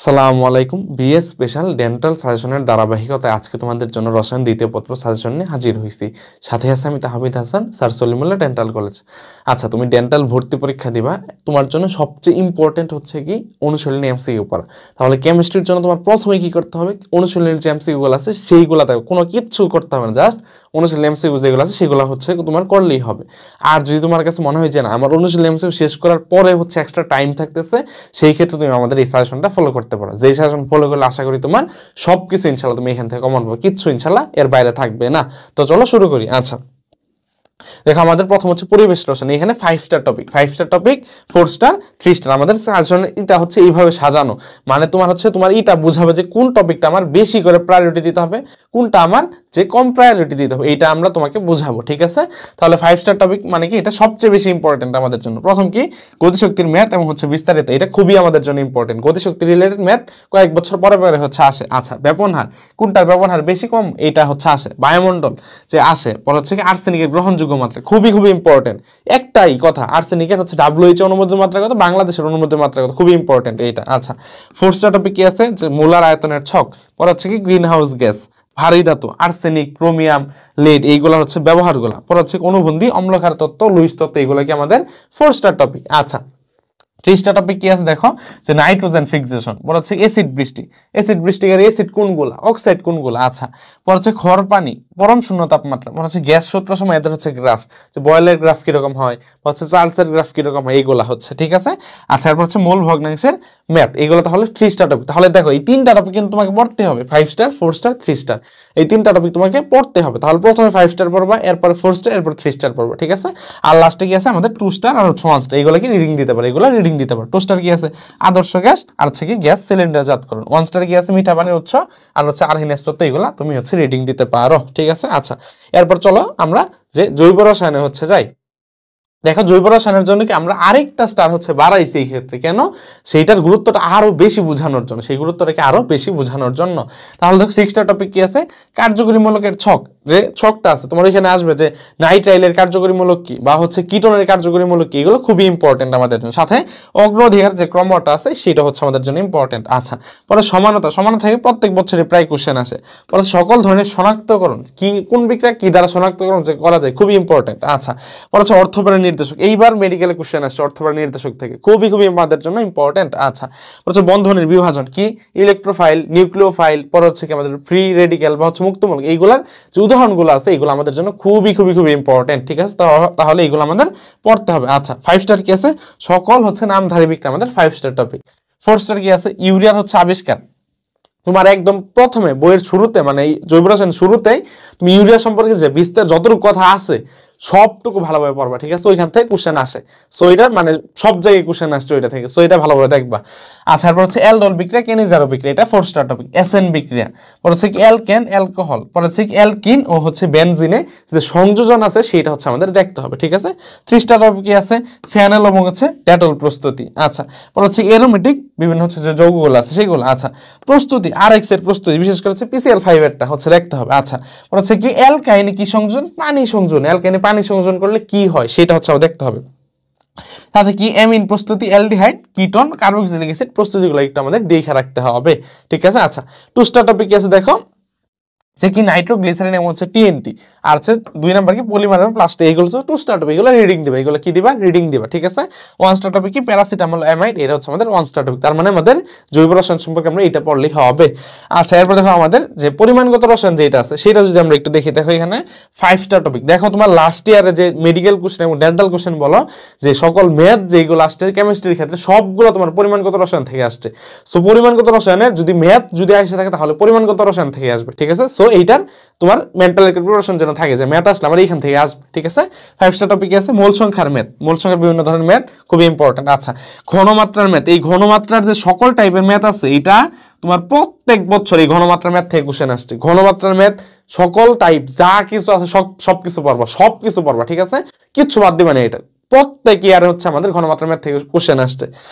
আসসালামু আলাইকুম। BS special dental সাজেশনের ধারাবাহিকতায় আজকে তোমাদের জন্য রসায়ন দ্বিতীয় পত্র সাজেশন নিয়ে হাজির হয়েছি। সাথে আছে আমি Tahmid Hasan, sir Salimullah dental college. আচ্ছা, তুমি ডেন্টাল ভর্তি পরীক্ষা দিবা, তোমার জন্য সবচেয়ে ইম্পর্টেন্ট হচ্ছে কি অনুশীলনী এমসিকিউ পড়া। তাহলে কেমিস্ট্রির জন্য তোমার প্রথমে কি করতে হবে, অনুশীলনীর যে এমসিকিউগুলো আছে সেইগুলো দেখো, কোনো কিচ্ছু করতে হবে না, জাস্ট অনুশীলনী এমসিকিউ যেগুলো আছে সেগুলো হচ্ছে তোমার করলেই হবে। আর যদি তোমার কাছে মনে হয় যে না, আমার অনুশীলনী এমসিকিউ শেষ করার পরে হচ্ছে এক্সট্রা টাইম থাকতেছে, সেই ক্ষেত্রে তুমি আমাদের এই সাজেশনটা ফলো করতে পারো। যেই সাজেশন ফলো করলে আশা করি তোমার সবকিছু ইনশাল্লাহ তুমি এখান থেকে কমন পাবে, কিচ্ছু ইনশাল্লাহ এর বাইরে থাকবে না। তো চলো শুরু করি। আচ্ছা দেখো, আমাদের প্রথম হচ্ছে পরিবেশ রসায়ন। এখানে 5 star topic, 5 star topic, 4 star, 3 star. আমাদের সাজেশন এটা হচ্ছে এইভাবে সাজানো, মানে তোমার হচ্ছে তোমার এটা বুঝাবে যে কোন টপিকটা আমার বেশি করে প্রায়োরিটি দিতে হবে, কোনটা আমার যে কম প্রায়োরিটি দিতে হবে, এইটা আমরা তোমাকে বুঝাবো। ঠিক আছে, তাহলে 5 স্টার টপিক মানে কি, এটা সবচেয়ে বেশি ইম্পর্টেন্ট আমাদের জন্য। প্রথম কি, গতিশক্তির ম্যাথ এবং হচ্ছে বিস্তারিত, এটা খুবই আমাদের জন্য ইম্পর্টেন্ট। গতিশক্তি রিলেটেড ম্যাথ কয়েক বছর পরে পরে হচ্ছে আসে। আচ্ছা, ব্যবহার, কোনটার ব্যবহার বেশি কম এটা হচ্ছে আসে। বায়ুমণ্ডল যে আসে, পরে হচ্ছে কি আর্সেনিকের গ্রহণযোগ্য মাত্রা, খুবই খুবই ইম্পর্টেন্ট। একটাই কথা, আর্সেনিকের হচ্ছে WHO অনুমোদিত মাত্রা কত, বাংলাদেশের অনুমোদিত মাত্রা কত, খুবই ইম্পর্টেন্ট এইটা। আচ্ছা, 4 স্টার টপিক কি আছে, যে মোলার আয়তনের ছক, পরে হচ্ছে কি গ্রিন হাউস গ্যাস, ভারী ধাতু, আর্সেনিক, ক্রোমিয়াম, লেড, এইগুলো হচ্ছে ব্যবহারগুলো। পরে হচ্ছে অনুবন্ধী, অম্লক্ষার তত্ত্ব, লুইস তত্ত্ব, এইগুলো কি আমাদের 4 স্টার টপিক। আচ্ছা, 3 স্টার টপিক কি আছে দেখো, যে নাইট্রোজেন ফিক্সেশন, পরে হচ্ছে অ্যাসিড বৃষ্টি, অ্যাসিড বৃষ্টিকারী অ্যাসিড কোনগুলা, অক্সাইড কোনগুলা। আচ্ছা, পরে হচ্ছে খর পানি, পরম শূন্য তাপমাত্রা, পরে হচ্ছে গ্যাস সূত্র সময়, এদের হচ্ছে গ্রাফ, যে বয়েলের গ্রাফ কিরকম হয়, হচ্ছে চার্লসের গ্রাফ কিরকম হয়, এইগুলা হচ্ছে। ঠিক আছে, আচ্ছা, এরপর হচ্ছে মূল ভগ্নাংশের ম্যাথ, এইগুলো তাহলে 3 স্টার টপিক। তাহলে দেখো, এই 3টা টপিক কিন্তু তোমাকে পড়তে হবে, 5 স্টার, 4 স্টার, 3 স্টার, এই 3টা টপিক তোমাকে পড়তে হবে। তাহলে প্রথমে 5 স্টার পড়বা, এরপরে 4 স্টার, এরপর 3 স্টার পড়বা। ঠিক আছে, আর লাস্টে কি আছে আমাদের 2 স্টার আর 1 স্টার, এইগুলো কি রিডিং দিতে পারে, এগুলো রিডিং দিতে পারে। 2 স্টার কি আছে, আদর্শ গ্যাস, আর হচ্ছে কি গ্যাস সিলিন্ডারজাতকরণ। 1 স্টার কি আছে, মিঠা পানির উৎস, আর হচ্ছে আরহিনেস তত্ত্ব, এগুলা তুমি হচ্ছে রিডিং দিতে পারো। ঠিক আছে, আচ্ছা, এরপর চলো আমরা যে জৈব রসায়নে হচ্ছে যাই। দেখো, জৈব রসায়নের জন্য কি আমরা আরেকটা স্টার হচ্ছে বাড়াইছি এই ক্ষেত্রে, কেন, সেইটার গুরুত্বটা আরো বেশি বোঝানোর জন্য, সেই গুরুত্বটাকে আরো বেশি বোঝানোর জন্য। তাহলে দেখো, 6 স্টার টপিক কি আছে, কার্যকরী মূলকের ছক, যে ছকটা আছে তোমার এখানে আসবে, যে নাইট্রাইলের কার্যকরী মূলক কি, বা হচ্ছে কিটোনের কার্যকরী মূলক কি, এগুলো খুবই ইম্পর্টেন্ট আমাদের জন্য। সাথে অগ্রাধিকার যে ক্রমটা আছে সেটা হচ্ছে আমাদের জন্য ইম্পর্টেন্ট। আচ্ছা, পরে সমানতা, সমানতা থেকে প্রত্যেক বছরে প্রায় কোশ্চেন আসে। পরে সকল ধরনের শনাক্তকরণ, কি কোন বিক্রিয়া কি দ্বারা শনাক্তকরণ যে করা যায়, খুবই ইম্পর্টেন্ট। আচ্ছা, পরে হচ্ছে অর্থপরের নির্দেশক, এইবার মেডিকেলে কোশ্চেন আসছে অর্থপরের নির্দেশক থেকে, খুবই খুবই আমাদের জন্য ইম্পর্টেন্ট। আচ্ছা, পরে হচ্ছে বন্ধনের বিভাজন কি, ইলেকট্রোফাইল, নিউক্লিওফাইল, পরে হচ্ছে কি আমাদের ফ্রি রেডিক্যাল বা হচ্ছে মুক্তমূলক, এইগুলার যে উদাহরণগুলো আছে এগুলো আমাদের জন্য খুবই খুবই খুবই ইম্পর্টেন্ট। ঠিক আছে, তাহলে এগুলো আমাদের পড়তে হবে। আচ্ছা, 5 স্টার কি আছে, সকল হচ্ছে নামধারী বিক্রিয়া, আমাদের 5 স্টার টপিক। 4 স্টার কি আছে, ইউরিয়ার হচ্ছে আবিষ্কার। তোমার একদম প্রথমে বইয়ের শুরুতে, মানে এই জৈব রসায়ন শুরুতেই তুমি ইউরিয়া সম্পর্কে যে বিস্তার যতটুকু কথা আছে সবটুকু ভালোভাবে পড়বা। ঠিক আছে, ওইখান থেকে কোশ্চেন আসে, সো এটা মানে সব জায়গায় কোশ্চেন আসছে ওইটা থেকে, সো এটা ভালোভাবে দেখবা। আচ্ছা, এরপর হচ্ছে অ্যালডোল বিক্রিয়া, কেনিজারো বিক্রিয়া, এটা 4 স্টার টপিক। এসএন বিক্রিয়া, পরে হচ্ছে কি অ্যালকেন, অ্যালকোহল, পরে হচ্ছে কি অ্যালকিন ও হচ্ছে বেনজিনে যে সংযোজন আছে সেটা হচ্ছে আমাদের দেখতে হবে। ঠিক আছে, 3 স্টার টপিক কি আছে, ফেনল এবং হচ্ছে ডেটল প্রস্তুতি। আচ্ছা, পরে হচ্ছে এরোমেটিক বিভিন্ন হচ্ছে যে যৌগগুলো আছে সেগুলো। আচ্ছা, প্রস্তুতি, আরএক্স এর প্রস্তুতি, বিশেষ করে হচ্ছে PCl5 এরটা হচ্ছে দেখতে হবে। আচ্ছা, পরে হচ্ছে কি অ্যালকাইনে কি সংযোজন, পানি সংযোজন, অ্যালকাইনে পানি সংযোজন করলে কি হয় সেটা হচ্ছে দেখতে হবে। সাথে কি অ্যামিন প্রস্তুতি, অ্যালডিহাইড, কিটোন, কার্বক্সিলিক অ্যাসিড প্রস্তুতিগুলো একটু আমাদের দেখে রাখতে হবে। ঠিক আছে, আচ্ছা, 2 স্টার টপিক আছে দেখো, যে কি নাইট্রোগ্লিসারিন এবং হচ্ছে TNT, আর হচ্ছে 2 নাম্বার কি পলিমার এবং প্লাস্টিক, এইগুলো হচ্ছে 2 স্টার টপিক, এগুলো রিডিং দিবা, এগুলো কি দিবা, রিডিং দিবা। ঠিক আছে, 1 স্টার টপিক কি প্যারাসিটামল, অ্যামাইড, এটা হচ্ছে আমাদের 1 স্টার টপিক। তার মানে আমাদের জৈব রসায়ন সম্পর্কে আমরা এটা পড়লেই হবে। আচ্ছা, এরপর দেখো আমাদের যে পরিমাণগত রসায়ন যেটা আছে সেটা যদি আমরা একটু দেখি, দেখো এখানে 5 স্টার টপিক। দেখো, তোমার লাস্ট ইয়ারে যে মেডিকেল কোশ্চেন এবং ডেন্টাল কোশ্চেন বলো, যে সকল ম্যাথ যেগুলো আসছে কেমিস্ট্রির ক্ষেত্রে সবগুলো তোমার পরিমাণগত রসায়ন থেকে আসছে। সো পরিমাণগত রসায়নের যদি ম্যাথ যদি আসে থাকে তাহলে পরিমাণগত রসায়ন থেকে আসবে। ঠিক আছে, সো এইটার তোমার মেন্টাল প্রিপারেশন যেন থাকে, যে ম্যাথ আসলে আমার এইখান থেকে আসবে। ঠিক আছে, 5 স্টার টপিক আছে মূল সংখ্যার ম্যাথ, মূল সংখ্যার বিভিন্ন ধরনের ম্যাথ খুবই ইম্পর্টেন্ট। আচ্ছা, ঘনমাত্রার ম্যাথ, এই ঘনমাত্রার যে সকল টাইপের ম্যাথ আছে এটা তোমার প্রত্যেক বছর এই ঘনমাত্রার ম্যাথ থেকে কোশ্চেন আসছে। ঘনমাত্রার ম্যাথ সকল টাইপ যা কিছু আছে সবকিছু পড়বা, সবকিছু পড়বা। ঠিক আছে, কিচ্ছু বাদ দিবা না, এটা প্রত্যেক ইয়ারে হচ্ছে আমাদের ঘনমাত্রার ম্যাথ থেকে কোশ্চেন আসছে।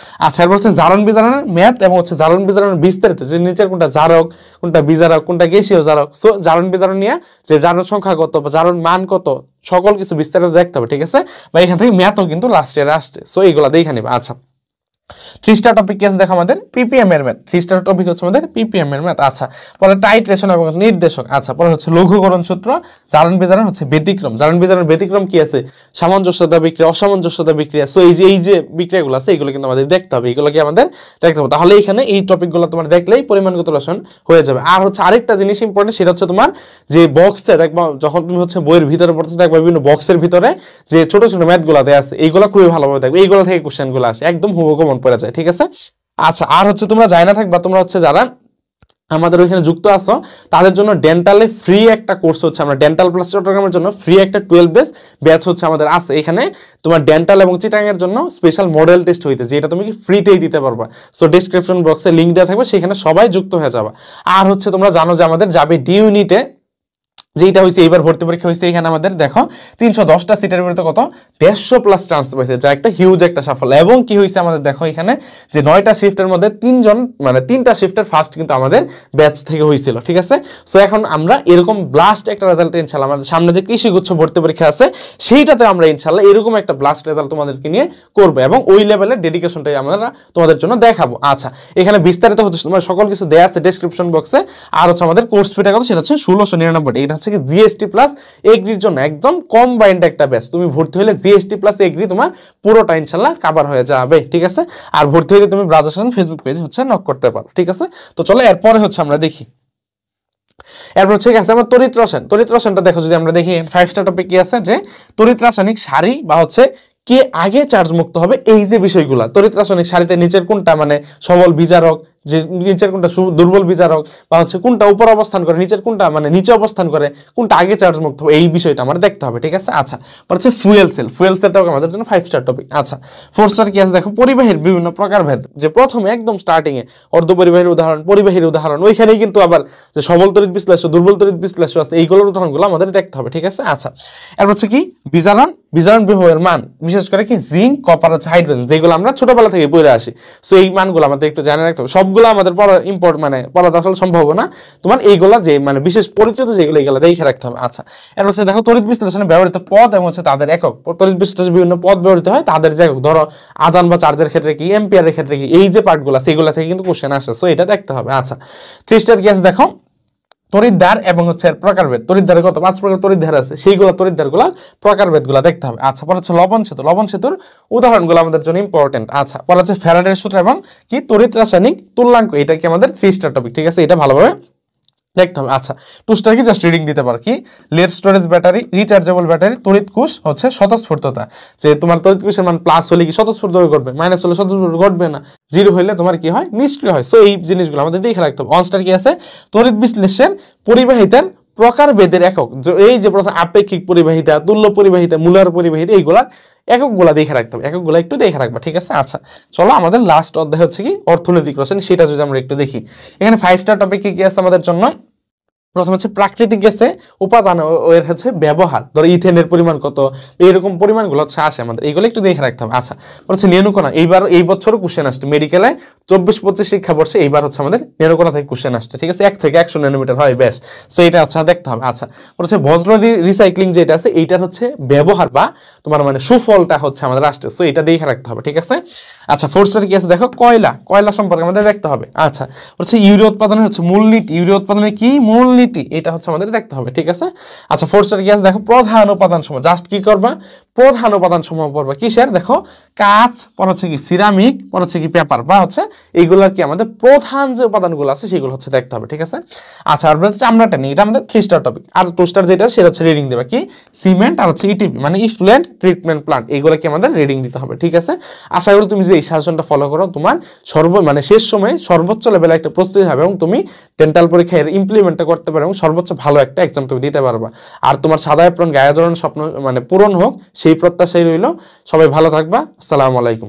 আচ্ছা, এরপর হচ্ছে জারণ বিজারণের ম্যাথ এবং হচ্ছে জারণ বিজারণের বিস্তারিত, যে নিচের কোনটা জারক, কোনটা বিজারক, কোনটা গ্যাসীয় জারক, সো জারণ বিজারণ নিয়ে যে জারণ সংখ্যা কত বা জারণ মান কত সকল কিছু বিস্তারিত দেখতে হবে। ঠিক আছে, বা এখান থেকে ম্যাথও কিন্তু লাস্ট ইয়ারে আসছে, সো এইগুলা দেখে নিবা। আচ্ছা, 3 স্টার টপিক কি আছে দেখো আমাদের পিপিএম এর ম্যাথ। 3 স্টার টপিক হচ্ছে আমাদের পিপিএম এর ম্যাথ। আচ্ছা, পরে টাইট্রেশন এবং নির্দেশক। আচ্ছা, পরে হচ্ছে লঘুকরণ সূত্র, জারণ বিজারণ হচ্ছে ব্যতিক্রম। জারণ বিজারণ ব্যতিক্রম কি আছে? সামঞ্জস্যতা বিক্রিয়া, অসামঞ্জস্যতা বিক্রিয়া। সো এই যে বিক্রিয়াগুলো আছে এগুলো কিন্তু আমাদের দেখতে হবে, এগুলোকে আমাদের দেখতে হবে। তাহলে এখানে এই টপিকগুলো তোমার দেখলেই পরিমাণগত রসায়ন হয়ে যাবে। আর হচ্ছে আরেকটা জিনিস ইম্পর্টেন্ট, সেটা হচ্ছে তোমার যে বক্সে দেখবা, যখন তুমি হচ্ছে বইয়ের ভিতরে পড়তে দেখবা বিভিন্ন বক্সের ভিতরে যে ছোট ছোট ম্যাথগুলো দেয়া আছে, এইগুলো খুবই ভালোভাবে দেখবে, এইগুলো থেকে কোশ্চেনগুলো আসে, একদম হুবহু কমন পড়ে যায়। ঠিক আছে? আচ্ছা, আর হচ্ছে তোমরা জানা থাকবা, তোমরা হচ্ছে যারা আমাদের ওইখানে যুক্ত আছো তাদের জন্য ডেন্টালে ফ্রি একটা কোর্স হচ্ছে, আমরা ডেন্টাল প্লাস চট্টগ্রামের জন্য ফ্রি একটা 12 বেস ব্যাচ হচ্ছে আমাদের আছে। এখানে তোমার ডেন্টাল এবং চিটাং এর জন্য স্পেশাল মডেল টেস্ট হইতেছে, যেটা তুমি কি ফ্রিতেই দিতে পারবা। সো ডেসক্রিপশন বক্সে লিংক দেওয়া থাকবে, সেখানে সবাই যুক্ত হয়ে যাবে। আর হচ্ছে তোমরা জানো যে আমাদের যাবে ডি ইউনিটে যেটা হয়েছে এইবার ভর্তি পরীক্ষা হয়েছে, এখানে আমাদের দেখো 310টা সিটের ভিতরে কত 150 প্লাস চান্স পাইছে, যা একটা হিউজ একটা সাফল্য। এবং কি হয়েছে আমাদের দেখো এখানে যে 9টা শিফটের মধ্যে 3টা শিফটের ফার্স্ট কিন্তু আমাদের ব্যাচ থেকে হয়েছিল। ঠিক আছে? সো এখন আমরা এরকম ব্লাস্ট একটা রেজাল্ট ইনশাআল্লাহ, আমাদের সামনে যে কৃষিগুচ্ছ ভর্তি পরীক্ষা আছে সেইটাতে আমরা ইনশাআল্লাহ এরকম একটা ব্লাস্ট রেজাল্ট তোমাদেরকে নিয়ে করবো এবং ওই লেভেলের ডেডিকেশনটাই আমরা তোমাদের জন্য দেখাবো। আচ্ছা, এখানে বিস্তারিত হচ্ছে তোমার সকল কিছু দেয়া আছে ডেসক্রিপশন বক্সে। আর হচ্ছে আমাদের কোর্স ফিটা কথা, সেটা হচ্ছে 1699। এটা জিএসটি প্লাস এগ্রির জন্য একদম কম্বাইন্ড একটা ব্যাচ। তুমি ভর্তি হলে জিএসটি প্লাস এগ্রি তোমার পুরোটা ইনশাআল্লাহ কভার হয়ে যাবে। ঠিক আছে? আর ভর্তি হলে তুমি ব্রাদার্স ফেসবুক পেজ হচ্ছে নক করতে পারো। ঠিক আছে? তো চলো এরপরে হচ্ছে আমরা দেখি, এরপর হচ্ছে আমার তড়িৎ রসায়ন। তড়িৎ রসায়নটা দেখো যদি আমরা দেখি 5 স্টার টপিক কি আছে, যে তড়িৎ রাসায়নিক সারি বা হচ্ছে কে আগে চার্জ মুক্ত হবে, এই যে বিষয়গুলা। তড়িৎ রাসায়নিক সারিতে নিচের কোনটা মানে সবল বিজারক, যে নিচের কোনটা দুর্বল বিজারক, বা হচ্ছে কোনটা উপর অবস্থান করে, নিচের কোনটা মানে নিচে অবস্থান করে, কোনটা আগে চার্জ মুক্ত হবে, এই বিষয়টা আমরা দেখতে হবে। ঠিক আছে? আচ্ছা, হচ্ছে ফুয়েল সেল। ফুয়েল সেলটাও আমাদের জন্য 5 স্টার টপিক। আচ্ছা, 4 স্টার কি আছে দেখো পরিবাহীর বিভিন্ন প্রকারভেদ, যে প্রথমে একদম স্টার্টিং এ অর্ধ পরিবাহীর উদাহরণ, পরিবাহীর উদাহরণ, ওইখানেই কিন্তু আবার যে সবল তড়িৎ বিশ্লেষ্য, দুর্বল তড়িৎ বিশ্লেষ্য আছে, এইগুলোর উদাহরণগুলো আমাদের দেখতে হবে। ঠিক আছে? আচ্ছা, এরপর হচ্ছে কি বিজারণ, বিজারণ বিভবের মান, বিশেষ করে কি জিঙ্ক, কপার, হাইড্রোজেন, যেগুলো আমরা ছোটবেলা থেকে পড়ে আসি। সো এই মানগুলো আমাদের একটু জানা রাখতে হবে। সবগুলো আমাদের পড়া ইম্পর্ট মানে পড়া আসলে সম্ভব না, তোমার এইগুলা যে মানে বিশেষ পরিচিত যেগুলো এইগুলো দেখে রাখতে হবে। আচ্ছা, এর হচ্ছে দেখো তড়িৎ বিশ্লেষণে ব্যবহৃত পদ এবং হচ্ছে তাদের একক। তড়িৎ বিশ্লেষণে বিভিন্ন পদ ব্যবহৃত হয়, তাদের যে একক, ধরো আদান বা চার্জের ক্ষেত্রে কি, এম্পিয়ারের ক্ষেত্রে কি, এই যে পার্টগুলো সেগুলো থেকে কিন্তু কোশ্চেন আসে। সো এটা দেখতে হবে। আচ্ছা, 3 স্টার কি আছে দেখো তড়িৎদ্বার এবং হচ্ছে প্রকারভেদ। তড়িৎদ্বারের কত 5 প্রকার তড়িৎদ্বার আছে, সেইগুলো তড়িৎদ্বারগুলো প্রকারভেদগুলো দেখতে হবে। আচ্ছা, পরে হচ্ছে লবণ সেতু। লবণ সেতুর উদাহরণগুলো আমাদের জন্য ইম্পর্টেন্ট। আচ্ছা, পরে হচ্ছে ফ্যারাডের সূত্র এবং কি তড়িৎ রাসায়নিক তুল্যাঙ্ক, এটা কি আমাদের 3 স্টার টপিক। ঠিক আছে? এটা ভালোভাবে দেখতে হবে। আচ্ছা, 2 স্টার কি জাস্ট রিডিং দিতে পারো, কি lead storage battery, rechargeable battery, তড়িৎ কোষ হচ্ছে স্বতঃস্ফূর্ততা, যে তোমার তড়িৎ কোষের মান প্লাস হলে কি স্বতঃস্ফূর্ত ঘটবে, মাইনাস হলে স্বতঃস্ফূর্ত ঘটবে না, জিরো হলে তোমার কি হয় নিষ্ক্রিয় হয়। সো এই জিনিসগুলো আমাদের দেখে রাখতে হবে। 1 স্টার কি আছে তড়িৎ বিশ্লেষণ পরিবাহিতার প্রকারভেদের একক, এই যে প্রথম আপেক্ষিক পরিবাহিতা, তুল্য পরিবাহিতা, মূলার পরিবাহিতা, এইগুলার এককগুলা দেখে রাখতে হবে, এককগুলা একটু দেখে রাখবা। ঠিক আছে? আচ্ছা, চলো আমাদের লাস্ট অধ্যায় হচ্ছে কি অর্থনৈতিক রসায়ন, সেটা যদি আমরা একটু দেখি। এখানে 5 স্টার টপিক কি আছে আমাদের জন্য? প্রথম হচ্ছে প্রাকৃতিক গ্যাসে উপাদান এর হচ্ছে ব্যবহার, ধরো ইথেনের পরিমাণ কত, এরকম পরিমাণগুলো হচ্ছে আসে আমাদের, এইগুলো একটু দেখে রাখতে হবে। আচ্ছা, হচ্ছে নেনুকণা, এই বছরও কোশ্চেন আসছে মেডিকেলে 24-25 শিক্ষাবর্ষে, এইবার হচ্ছে আমাদের নেনুকণা থেকে কোশ্চেন আসছে। ঠিক আছে? 1 থেকে 100 ন্যানোমিটার হয় ব্যাস। সো এটা হচ্ছে দেখতে হবে। আচ্ছা, হচ্ছে বজ্র রিসাইক্লিং যেটা আছে, এইটার হচ্ছে ব্যবহার বা তোমার মানে সুফলটা হচ্ছে আমাদের আসছে। সো এটা দেখে রাখতে হবে। ঠিক আছে? আচ্ছা, 4 স্টার কি আছে দেখো কয়লা। কয়লা সম্পর্কে আমাদের দেখতে হবে। আচ্ছা, হচ্ছে ইউরিয়া উৎপাদনের হচ্ছে মূলনীতি, ইউরিয়া উৎপাদনের কি মূলনীতি, এটা হচ্ছে আমাদের দেখতে হবে। ঠিক আছে? আচ্ছা, 4 স্টার কি আছে দেখো প্রধান উপাদান সমূহ। জাস্ট কি করবা, প্রধান উপাদান সমূহ পড়বা। কিসের দেখো কাঁচ, পর হচ্ছে কি সিরামিক, পর হচ্ছে কি পেপার, বা হচ্ছে এইগুলার কি আমাদের প্রধান যে উপাদানগুলো আছে সেগুলো হচ্ছে দেখতে হবে। ঠিক আছে? আচ্ছা, আর বলতে চামড়াটা নিয়ে, এটা আমাদের 3 স্টার টপিক। আর 2 স্টার যেটা সেটা হচ্ছে রিডিং দেবা, কি সিমেন্ট আর হচ্ছে ইটিপি মানে ইফ্লুয়েন্ট ট্রিটমেন্ট প্লান্ট, এইগুলো কি আমাদের রিডিং দিতে হবে। ঠিক আছে? আশা করি তুমি যদি এই সাজেশনটা ফলো করো, তোমার মানে শেষ সময়ে সর্বোচ্চ লেভেলে একটা প্রস্তুতি হবে এবং তুমি ডেন্টাল পরীক্ষায় ইমপ্লিমেন্টটা করতে পারো এবং সর্বোচ্চ ভালো একটা এক্সাম তুমি দিতে পারবা। আর তোমার সাদা অ্যাপ্রন গায়ে জড়ানোর স্বপ্ন মানে পূরণ হোক, সেই প্রত্যাশাই রইল। সবাই ভালো থাকবা। আসসালামু আলাইকুম।